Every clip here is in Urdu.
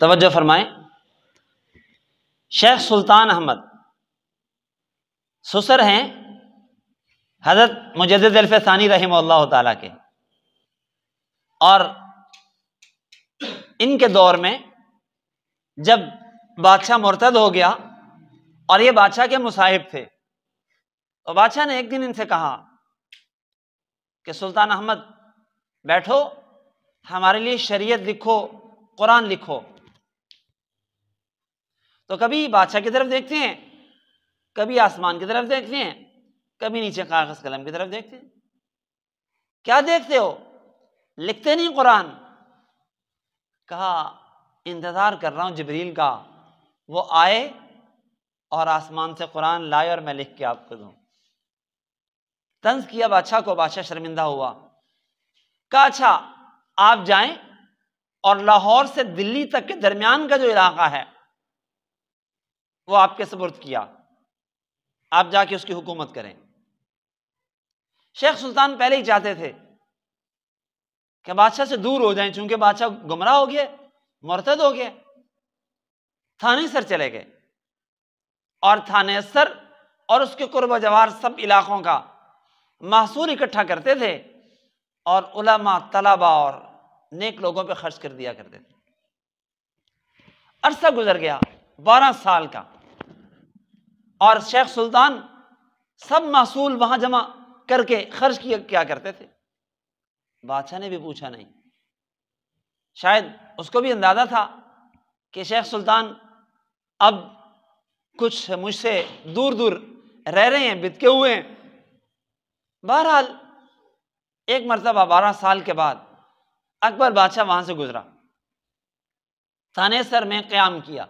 توجہ فرمائیں، شیخ سلطان احمد سسر ہیں حضرت مجدد الف ثانی رحمہ اللہ تعالیٰ کے، اور ان کے دور میں جب بادشاہ مرتد ہو گیا اور یہ بادشاہ کے مصاحب تھے، تو بادشاہ نے ایک دن ان سے کہا کہ سلطان احمد بیٹھو، ہمارے لیے شریعت لکھو، قرآن لکھو۔ تو کبھی بادشاہ کی طرف دیکھتے ہیں، کبھی آسمان کی طرف دیکھتے ہیں، کبھی نیچے کاغذ قلم کی طرف دیکھتے ہیں۔ کیا دیکھتے ہو؟ لکھتے نہیں قرآن؟ کہا انتظار کر رہا ہوں جبریل کا، وہ آئے اور آسمان سے قرآن لائے اور میں لکھ کے آپ کو دوں۔ طنز کیا بادشاہ کو، بادشاہ شرمندہ ہوا۔ کہا اچھا آپ جائیں اور لاہور سے دلی تک کے درمیان کا جو علاقہ ہے وہ آپ کے سپرد کیا، آپ جا کے اس کی حکومت کریں۔ شیخ سلطان پہلے ہی چاہتے تھے کہ بادشاہ سے دور ہو جائیں، چونکہ بادشاہ گمراہ ہو گیا، مرتد ہو گیا۔ تھانے سر چلے گئے اور تھانے سر اور اس کے قرب و جوار سب علاقوں کا محصول اکٹھا کرتے تھے اور علماء، طلباء اور نیک لوگوں پہ خرچ کر دیا کرتے تھے۔ عرصہ گزر گیا 12 سال کا، اور شیخ سلطان سب محصول وہاں جمع کر کے خرچ کیا کرتے تھے۔ بادشاہ نے بھی پوچھا نہیں، شاید اس کو بھی اندازہ تھا کہ شیخ سلطان اب کچھ مجھ سے دور دور رہ رہے ہیں، بتکے ہوئے ہیں۔ بہرحال ایک مرتبہ 12 سال کے بعد اکبر بادشاہ وہاں سے گزرا، تھانے سر میں قیام کیا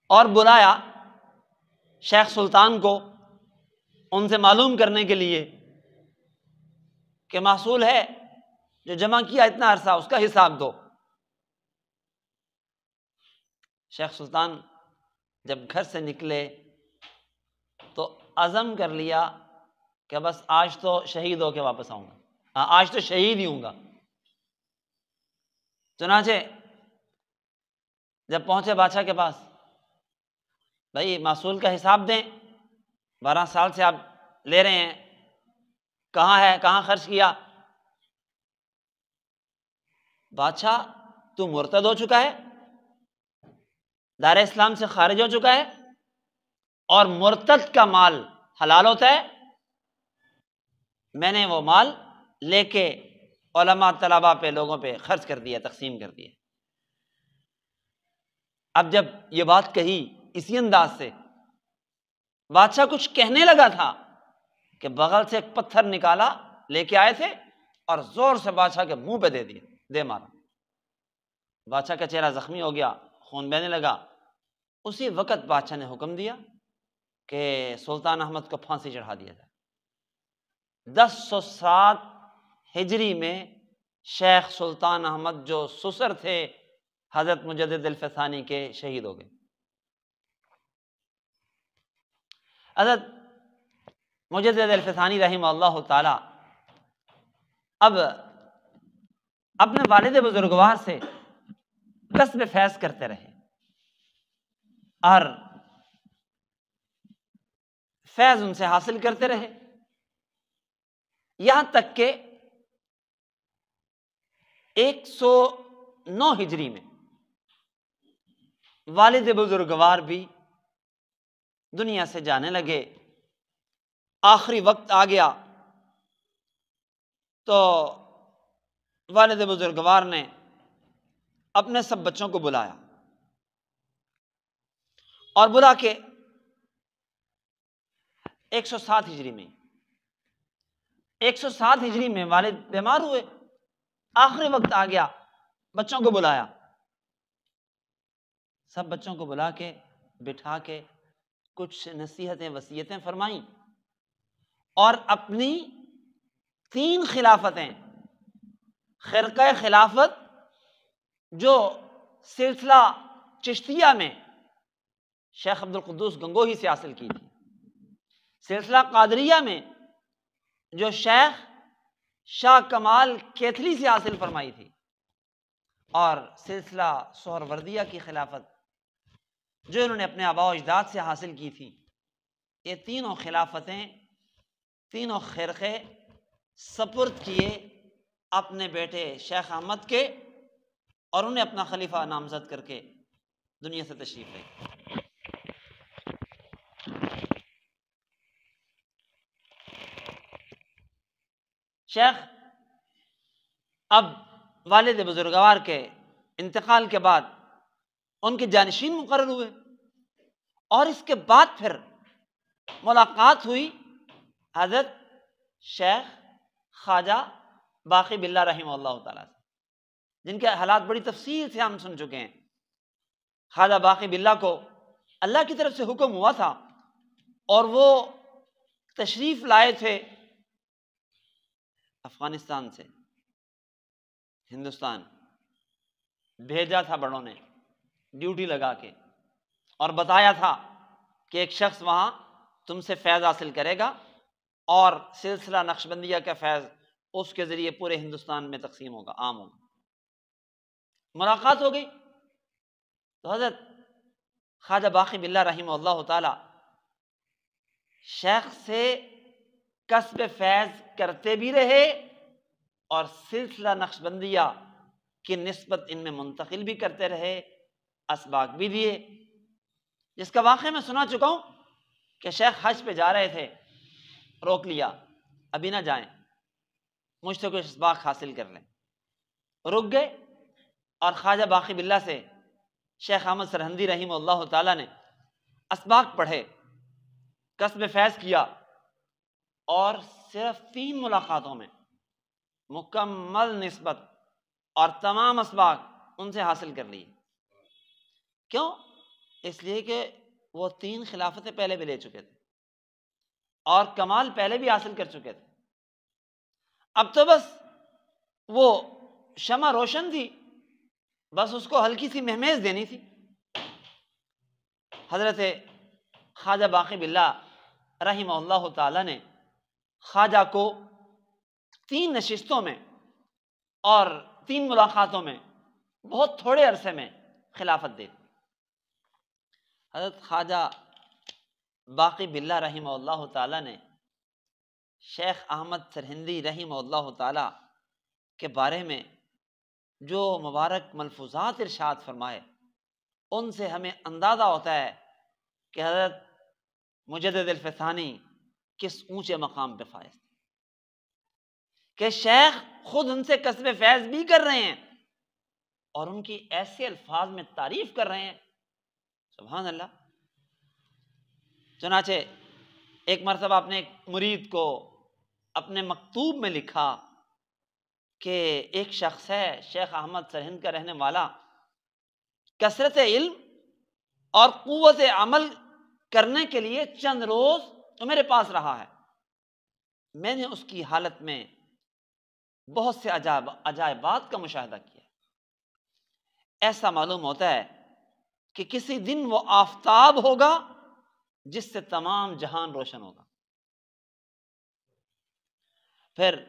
اور بلایا شیخ سلطان کو ان سے معلوم کرنے کے لیے کہ محصول ہے جو جمع کیا اتنا عرصہ، اس کا حساب دو۔ شیخ سلطان جب گھر سے نکلے تو عزم کر لیا کہ بس آج تو شہید ہو کے واپس آؤں گا، آج تو شہید ہی ہوں گا۔ چنانچہ جب پہنچے بادشاہ کے پاس، بھائی محصول کا حساب دیں، 12 سال سے آپ لے رہے ہیں، کہاں ہے، کہاں خرچ کیا؟ بادشاہ تو مرتد ہو چکا ہے، دار اسلام سے خارج ہو چکا ہے، اور مرتد کا مال حلال ہوتا ہے۔ میں نے وہ مال لے کے علماء، طلباء پہ، لوگوں پہ خرچ کر دیا، تقسیم کر دیا۔ اب جب یہ بات کہی اسی انداز سے، بادشاہ کچھ کہنے لگا تھا کہ بغل سے ایک پتھر نکالا، لے کے آئے تھے، اور زور سے بادشاہ کے منہ پہ دے مارا۔ بادشاہ کا چہرہ زخمی ہو گیا، خون بہنے لگا۔ اسی وقت بادشاہ نے حکم دیا کہ سلطان احمد کو پھانسی چڑھا دیا جائے۔ 1007 ہجری میں شیخ سلطان احمد جو سسر تھے حضرت مجدد الف ثانی کے، شہید ہو گئے۔ حضرت مجدد الف ثانی رحمہ اللہ تعالی اب اپنے والد بزرگوار سے کسب فیض کرتے رہے اور فیض ان سے حاصل کرتے رہے، یہاں تک کہ 109 ہجری میں والد بزرگوار بھی دنیا سے جانے لگے، آخری وقت آ گیا تو والد بزرگوار نے اپنے سب بچوں کو بلایا اور بلا کے 107 ہجری میں والد بیمار ہوئے، آخری وقت آ گیا، بچوں کو بلایا، سب بچوں کو بلا کے بٹھا کے کچھ نصیحتیں، وصیتیں فرمائیں، اور اپنی 3 خلافتیں، خرقہ خلافت جو سلسلہ چشتیہ میں شیخ عبد القدوس گنگوہی سے حاصل کی تھی، سلسلہ قادریہ میں جو شیخ شاہ کمال کیتھلی سے حاصل فرمائی تھی، اور سلسلہ سہروردیہ کی خلافت جو انہوں نے اپنے آباء و اجداد سے حاصل کی تھی. یہ تینوں خلافتیں، تینوں خرقے سپرد کیے اپنے بیٹے شیخ احمد کے، اور انہیں اپنا خلیفہ نامزد کر کے دنیا سے تشریف لے گئے. شیخ اب والد بزرگوار کے انتقال کے بعد ان کے جانشین مقرر ہوئے، اور اس کے بعد پھر ملاقات ہوئی حضرت شیخ خواجہ باقی باللہ رحمہ اللہ تعالیٰ سے، جن کے حالات بڑی تفصیل سے ہم سن چکے ہیں. خواجہ باقی باللہ کو اللہ کی طرف سے حکم ہوا تھا، اور وہ تشریف لائے تھے افغانستان سے ہندوستان، بھیجا تھا بڑوں نے ڈیوٹی لگا کے، اور بتایا تھا کہ ایک شخص وہاں تم سے فیض حاصل کرے گا، اور سلسلہ نقشبندیہ کا فیض اس کے ذریعے پورے ہندوستان میں تقسیم ہوگا، عام ہوگا. ملاقات ہو گئی تو حضرت خواجہ باقی باللہ رحمہ اللہ تعالی شیخ سے کسب فیض کرتے بھی رہے، اور سلسلہ نقشبندیہ کی نسبت ان میں منتقل بھی کرتے رہے، اسباق بھی دیے. جس کا واقعہ میں سنا چکا ہوں کہ شیخ حج پہ جا رہے تھے، روک لیا، ابھی نہ جائیں، مجھ سے کچھ اسباق حاصل کر لیں. رک گئے، اور خواجہ باقی باللہ سے شیخ احمد سرہندی رحمہ اللہ تعالیٰ نے اسباق پڑھے، کسب فیض کیا، اور صرف 3 ملاقاتوں میں مکمل نسبت اور تمام اسباق ان سے حاصل کر لی. کیوں؟ اس لیے کہ وہ 3 خلافتیں پہلے بھی لے چکے تھے، اور کمال پہلے بھی حاصل کر چکے تھے. اب تو بس وہ شمع روشن تھی، بس اس کو ہلکی سی مہمیز دینی تھی. حضرت خواجہ باقی باللہ رحمہ اللہ تعالی نے خواجہ کو 3 نشستوں میں اور 3 ملاقاتوں میں بہت تھوڑے عرصے میں خلافت دے دی. حضرت خواجہ باقی باللہ رحمہ اللہ تعالی نے شیخ احمد سرہندی رحمہ اللہ تعالی کے بارے میں جو مبارک ملفوظات ارشاد فرمائے، ان سے ہمیں اندازہ ہوتا ہے کہ حضرت مجدد الفسانی کس اونچے مقام پہ فائز تھے، کہ شیخ خود ان سے کسب فیض بھی کر رہے ہیں، اور ان کی ایسے الفاظ میں تعریف کر رہے ہیں، سبحان اللہ. چنانچہ ایک مرتبہ اپنے ایک مرید کو اپنے مکتوب میں لکھا کہ ایک شخص ہے شیخ احمد سرہند کا رہنے والا، کثرت علم اور قوت عمل کرنے کے لیے چند روز تو میرے پاس رہا ہے، میں نے اس کی حالت میں بہت سے عجائبات کا مشاہدہ کیا. ایسا معلوم ہوتا ہے کہ کسی دن وہ آفتاب ہوگا جس سے تمام جہان روشن ہوگا. پھر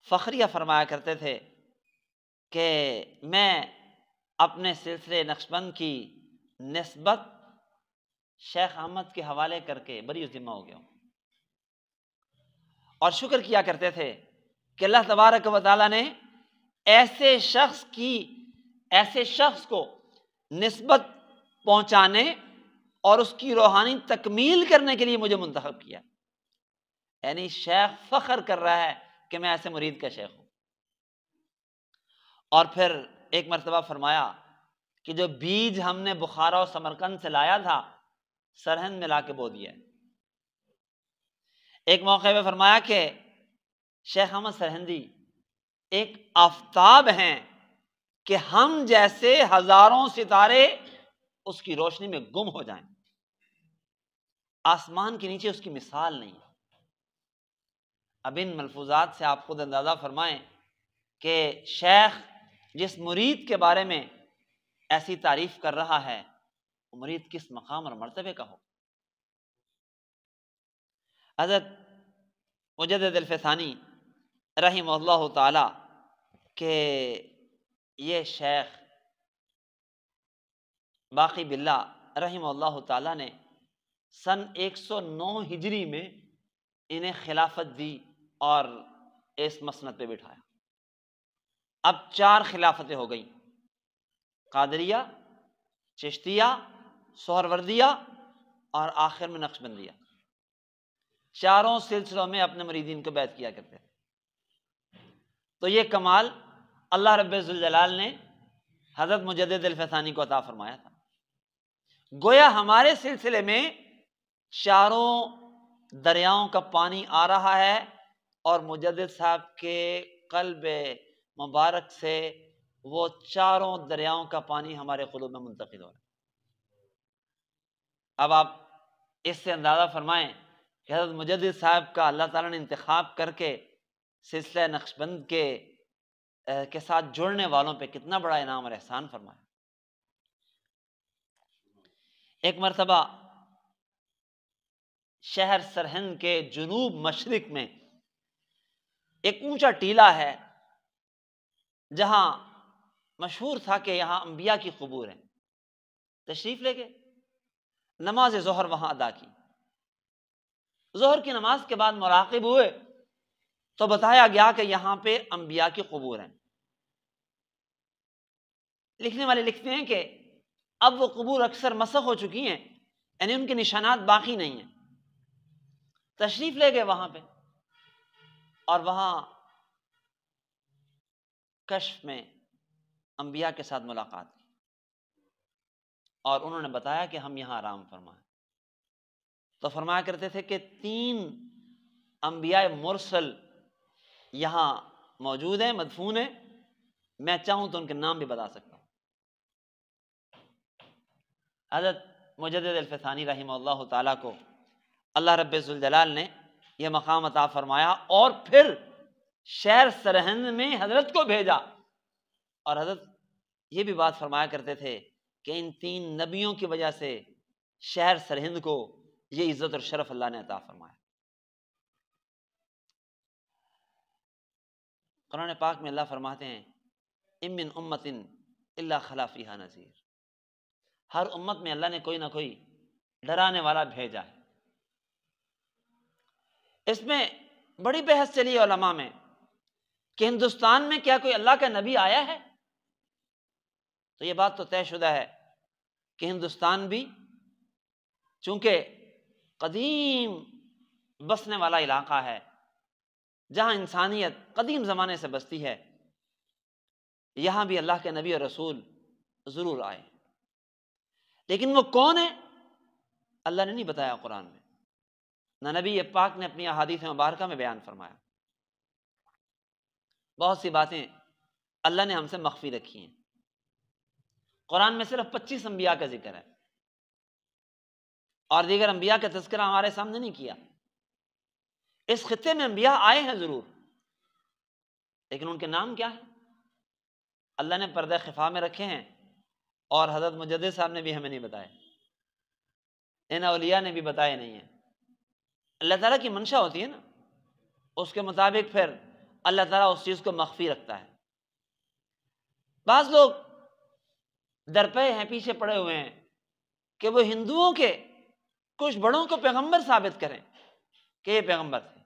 فخریہ فرمایا کرتے تھے کہ میں اپنے سلسلے نقشبند کی نسبت شیخ احمد کے حوالے کر کے بری ذمہ ہو گیا ہوں، اور شکر کیا کرتے تھے کہ اللہ تبارک و تعالیٰ نے ایسے شخص کو نسبت پہنچانے اور اس کی روحانی تکمیل کرنے کے لیے مجھے منتخب کیا. یعنی شیخ فخر کر رہا ہے کہ میں ایسے مرید کا شیخ ہوں. اور پھر ایک مرتبہ فرمایا کہ جو بیج ہم نے بخارا و سمرقند سے لایا تھا، سرہند میں لا کے بو دیا ہے. ایک موقع پہ فرمایا کہ شیخ احمد سرہندی ایک آفتاب ہیں کہ ہم جیسے ہزاروں ستارے اس کی روشنی میں گم ہو جائیں، آسمان کے نیچے اس کی مثال نہیں. اب ان ملفوظات سے آپ خود اندازہ فرمائیں کہ شیخ جس مرید کے بارے میں ایسی تعریف کر رہا ہے وہ مرید کس مقام اور مرتبے کا ہو۔ حضرت مجدد الفسانی رحمہ اللہ تعالی کہ یہ شیخ باقی باللہ رحمہ اللہ تعالی نے سن 109 ہجری میں انہیں خلافت دی اور اس مسند پہ بٹھایا۔ اب 4 خلافتیں ہو گئیں، قادریہ، چشتیہ، سہروردیہ اور آخر میں نقشبندیہ۔ چاروں سلسلوں میں اپنے مریدین کو بیعت کیا کرتے تھے۔ تو یہ کمال اللہ رب ذوالجلال نے حضرت مجدد الفسانی کو عطا فرمایا تھا۔ گویا ہمارے سلسلے میں چاروں دریاؤں کا پانی آ رہا ہے اور مجدد صاحب کے قلب مبارک سے وہ چاروں دریاؤں کا پانی ہمارے قلوب میں منتقل ہو رہا ہے۔ اب آپ اس سے اندازہ فرمائیں کہ حضرت مجدد صاحب کا اللہ تعالیٰ نے انتخاب کر کے سلسلہ نقشبند کے ساتھ جڑنے والوں پہ کتنا بڑا انعام اور احسان فرمایا۔ ایک مرتبہ شہر سرہند کے جنوب مشرق میں ایک اونچا ٹیلہ ہے جہاں مشہور تھا کہ یہاں انبیاء کی قبور ہیں۔ تشریف لے گئے، نماز ظہر وہاں ادا کی۔ ظہر کی نماز کے بعد مراقب ہوئے تو بتایا گیا کہ یہاں پہ انبیاء کی قبور ہیں۔ لکھنے والے لکھتے ہیں کہ اب وہ قبور اکثر مسخ ہو چکی ہیں، یعنی ان کے نشانات باقی نہیں ہیں۔ تشریف لے گئے وہاں پہ اور وہاں کشف میں انبیاء کے ساتھ ملاقات کی اور انہوں نے بتایا کہ ہم یہاں آرام فرمائیں۔ تو فرمایا کرتے تھے کہ 3 انبیاء مرسل یہاں موجود ہیں، مدفون ہیں، میں چاہوں تو ان کے نام بھی بتا سکتا ہوں۔ حضرت مجدد الفسانی رحمہ اللہ تعالیٰ کو اللہ رب ذوالجلال نے یہ مقام عطا فرمایا اور پھر شہر سرہند میں حضرت کو بھیجا، اور حضرت یہ بھی بات فرمایا کرتے تھے کہ ان 3 نبیوں کی وجہ سے شہر سرہند کو یہ عزت اور شرف اللہ نے عطا فرمایا۔ قرآن پاک میں اللہ فرماتے ہیں اِن مِّن أُمَّةٍ إِلَّا خَلَا فِيهَا نَذِيرٌ، ہر امت میں اللہ نے کوئی نہ کوئی ڈرانے والا بھیجا ہے۔ اس میں بڑی بحث چلی علماء میں کہ ہندوستان میں کیا کوئی اللہ کا نبی آیا ہے؟ تو یہ بات تو طے شدہ ہے کہ ہندوستان بھی چونکہ قدیم بسنے والا علاقہ ہے جہاں انسانیت قدیم زمانے سے بستی ہے، یہاں بھی اللہ کے نبی اور رسول ضرور آئے، لیکن وہ کون ہے اللہ نے نہیں بتایا قرآن میں، نہ نبی پاک نے اپنی احادیث مبارکہ میں بیان فرمایا۔ بہت سی باتیں اللہ نے ہم سے مخفی رکھی ہیں۔ قرآن میں صرف 25 انبیاء کا ذکر ہے اور دیگر انبیاء کا تذکرہ ہمارے سامنے نہیں کیا۔ اس خطے میں انبیاء آئے ہیں ضرور، لیکن ان کے نام کیا ہیں اللہ نے پردہ خفا میں رکھے ہیں، اور حضرت مجدد صاحب نے بھی ہمیں نہیں بتائے، ان اولیاء نے بھی بتائے نہیں ہیں۔ اللہ تعالیٰ کی منشا ہوتی ہے نا، اس کے مطابق پھر اللہ تعالیٰ اس چیز کو مخفی رکھتا ہے۔ بعض لوگ درپے ہیں، پیچھے پڑے ہوئے ہیں کہ وہ ہندوؤں کے کچھ بڑوں کو پیغمبر ثابت کریں کہ یہ پیغمبر تھے،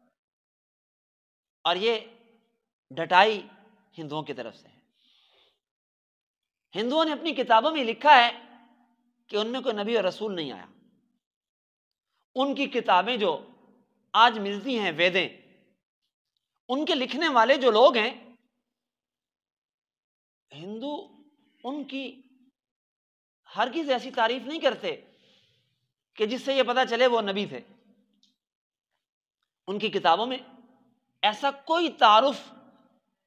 اور یہ ڈٹائی ہندوؤں کی طرف سے ہے۔ ہندوؤں نے اپنی کتابوں میں لکھا ہے کہ ان میں کوئی نبی اور رسول نہیں آیا۔ ان کی کتابیں جو آج ملتی ہیں ویدیں، ان کے لکھنے والے جو لوگ ہیں ہندو، ان کی ہرگز ایسی تعریف نہیں کرتے کہ جس سے یہ پتہ چلے وہ نبی تھے۔ ان کی کتابوں میں ایسا کوئی تعارف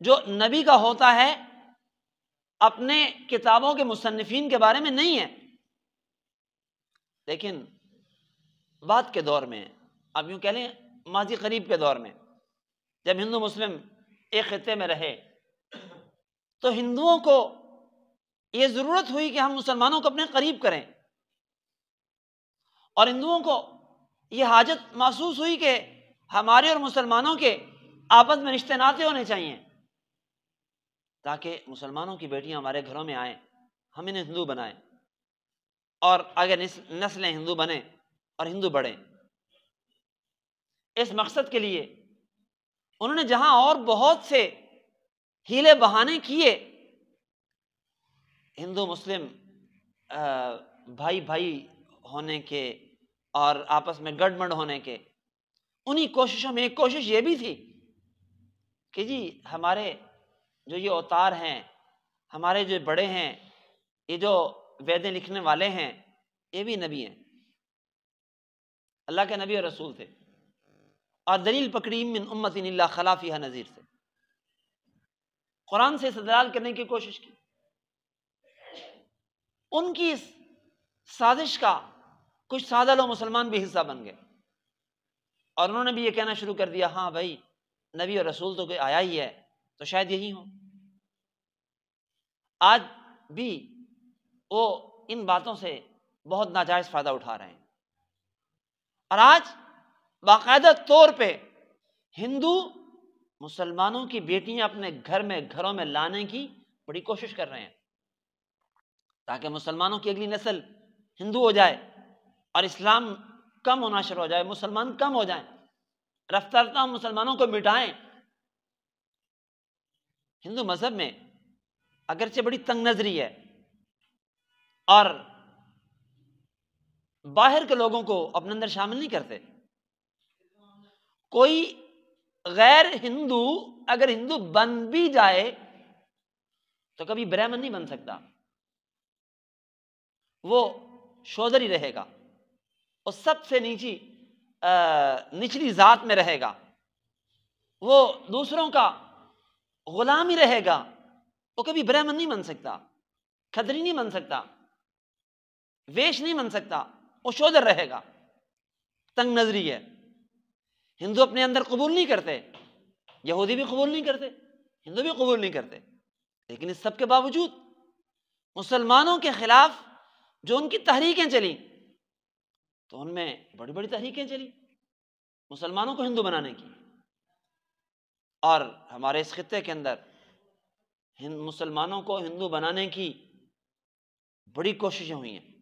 جو نبی کا ہوتا ہے اپنے کتابوں کے مصنفین کے بارے میں نہیں ہے۔ لیکن بعد کے دور میں، اب یوں کہہ لیں ماضی قریب کے دور میں، جب ہندو مسلم ایک خطے میں رہے تو ہندوؤں کو یہ ضرورت ہوئی کہ ہم مسلمانوں کو اپنے قریب کریں، اور ہندوؤں کو یہ حاجت محسوس ہوئی کہ ہمارے اور مسلمانوں کے آپس میں رشتے ناطے ہونے چاہیے، تاکہ مسلمانوں کی بیٹیاں ہمارے گھروں میں آئیں، ہم انہیں ہندو بنائیں اور آگے نسلیں ہندو بنیں اور ہندو بڑھیں۔ اس مقصد کے لیے انہوں نے جہاں اور بہت سے ہیلے بہانے کیے، ہندو مسلم بھائی بھائی ہونے کے اور آپس میں گڑ مڑ ہونے کے، انہی کوششوں میں ایک کوشش یہ بھی تھی کہ جی ہمارے جو یہ اوتار ہیں، ہمارے جو بڑے ہیں، یہ جو ویدیں لکھنے والے ہیں، یہ بھی نبی ہیں، اللہ کے نبی اور رسول تھے، اور دلیل پکڑی من امت الا خلا فیہا نذیر سے، قرآن سے استدلال کرنے کی کوشش کی۔ ان کی اس سازش کا کچھ سادہ لوگ مسلمان بھی حصہ بن گئے، اور انہوں نے بھی یہ کہنا شروع کر دیا، ہاں بھائی نبی اور رسول تو کوئی آیا ہی ہے تو شاید یہی ہو۔ آج بھی وہ ان باتوں سے بہت ناجائز فائدہ اٹھا رہے ہیں، اور آج باقاعدہ طور پہ ہندو مسلمانوں کی بیٹیاں اپنے گھروں میں لانے کی بڑی کوشش کر رہے ہیں، تاکہ مسلمانوں کی اگلی نسل ہندو ہو جائے اور اسلام کم ہونا شروع ہو جائے، مسلمان کم ہو جائیں، رفتہ رفتہ ہم مسلمانوں کو مٹائیں۔ ہندو مذہب میں اگرچہ بڑی تنگ نظری ہے اور باہر کے لوگوں کو اپنے اندر شامل نہیں کرتے، کوئی غیر ہندو اگر ہندو بن بھی جائے تو کبھی برہمن نہیں بن سکتا، وہ شودری رہے گا، وہ سب سے نچلی ذات میں رہے گا، وہ دوسروں کا غلام ہی رہے گا، وہ کبھی برہمن نہیں بن سکتا، کھدری نہیں بن سکتا، ویش نہیں بن سکتا، وہ شودر رہے گا۔ تنگ نظری ہے، ہندو اپنے اندر قبول نہیں کرتے، یہودی بھی قبول نہیں کرتے، ہندو بھی قبول نہیں کرتے، لیکن اس سب کے باوجود مسلمانوں کے خلاف جو ان کی تحریکیں چلیں، تو ان میں بڑی بڑی تحریکیں چلی مسلمانوں کو ہندو بنانے کی، اور ہمارے اس خطے کے اندر مسلمانوں کو ہندو بنانے کی بڑی کوششیں ہوئی ہیں۔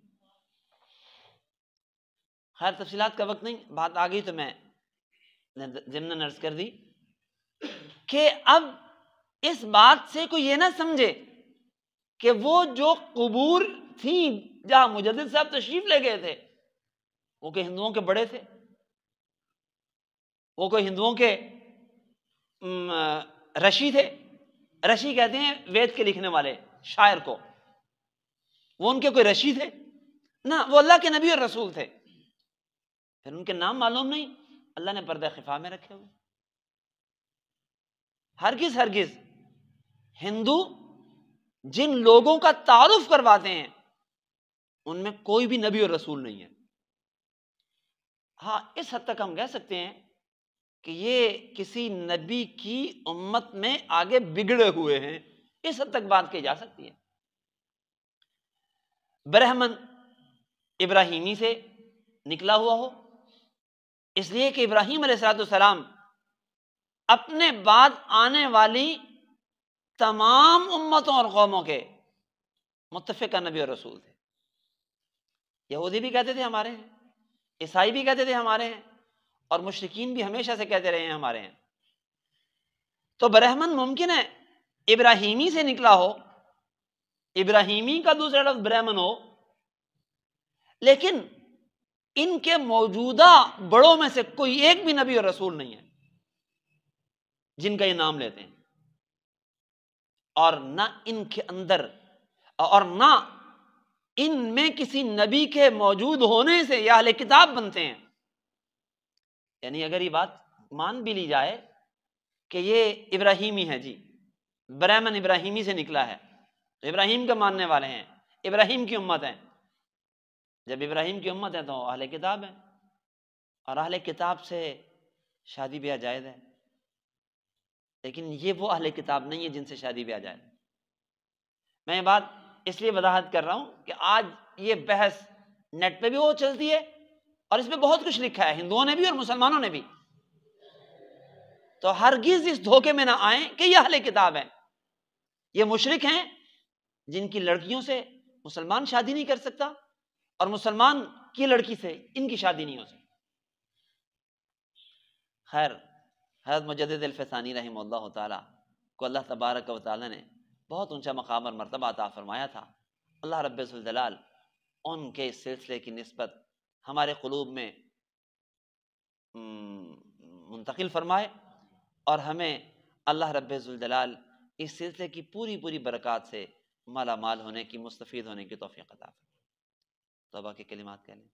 خیر تفصیلات کا وقت نہیں، بات آ گئی تو میں ضمن عرض کر دی کہ اب اس بات سے کوئی یہ نہ سمجھے کہ وہ جو قبور تھیں جہاں مجدد صاحب تشریف لے گئے تھے وہ کہ ہندوؤں کے بڑے تھے، وہ کوئی ہندوؤں کے رشی تھے، رشی کہتے ہیں وید کے لکھنے والے شاعر کو، وہ ان کے کوئی رشی تھے نہ، وہ اللہ کے نبی اور رسول تھے، پھر ان کے نام معلوم نہیں، اللہ نے پردہ خفا میں رکھے ہوئے۔ ہرگز ہرگز ہندو جن لوگوں کا تعارف کرواتے ہیں ان میں کوئی بھی نبی اور رسول نہیں ہے۔ ہاں اس حد تک ہم کہہ سکتے ہیں کہ یہ کسی نبی کی امت میں آگے بگڑے ہوئے ہیں، اس حد تک بات کی جا سکتی ہے۔ برہمن ابراہیمی سے نکلا ہوا ہو، اس لیے کہ ابراہیم علیہ السلام اپنے بعد آنے والی تمام امتوں اور قوموں کے متفقہ نبی اور رسول تھے۔ یہودی بھی کہتے تھے ہمارے ہیں، عیسائی بھی کہتے تھے ہمارے ہیں، اور مشرکین بھی ہمیشہ سے کہتے رہے ہیں ہمارے ہیں۔ تو برہمن ممکن ہے ابراہیمی سے نکلا ہو، ابراہیمی کا دوسرا لفظ برہمن ہو، لیکن ان کے موجودہ بڑوں میں سے کوئی ایک بھی نبی اور رسول نہیں ہے جن کا یہ نام لیتے ہیں، اور نہ ان کے اندر اور نہ ان میں کسی نبی کے موجود ہونے سے یہ اہل کتاب بنتے ہیں۔ یعنی اگر یہ بات مان بھی لی جائے کہ یہ ابراہیمی ہے، جی برہمن ابراہیمی سے نکلا ہے، تو ابراہیم کے ماننے والے ہیں، ابراہیم کی امت ہیں، جب ابراہیم کی امت ہے تو اہل کتاب ہیں، اور اہل کتاب سے شادی بیاہ جائز ہے، لیکن یہ وہ اہل کتاب نہیں ہے جن سے شادی بیاہ جائے۔ میں یہ بات اس لیے وضاحت کر رہا ہوں کہ آج یہ بحث نیٹ پہ بھی وہ چلتی ہے اور اس پہ بہت کچھ لکھا ہے، ہندوؤں نے بھی اور مسلمانوں نے بھی۔ تو ہرگز اس دھوکے میں نہ آئیں کہ یہ اہل کتاب ہیں، یہ مشرک ہیں جن کی لڑکیوں سے مسلمان شادی نہیں کر سکتا اور مسلمان کی لڑکی سے ان کی شادی نہیں ہو سکتی۔ خیر، حضرت مجدد الفسانی رحمہ اللہ تعالی کو اللہ تبارک و تعالی نے بہت اونچا مقام اور مرتبہ عطا فرمایا تھا۔ اللہ رب الجلال ان کے اس سلسلے کی نسبت ہمارے قلوب میں منتقل فرمائے اور ہمیں اللہ رب الجلال اس سلسلے کی پوری پوری برکات سے مالا مال ہونے کی، مستفید ہونے کی توفیق عطا فرمائے۔ توبہ کے کلمات کہہ لیں۔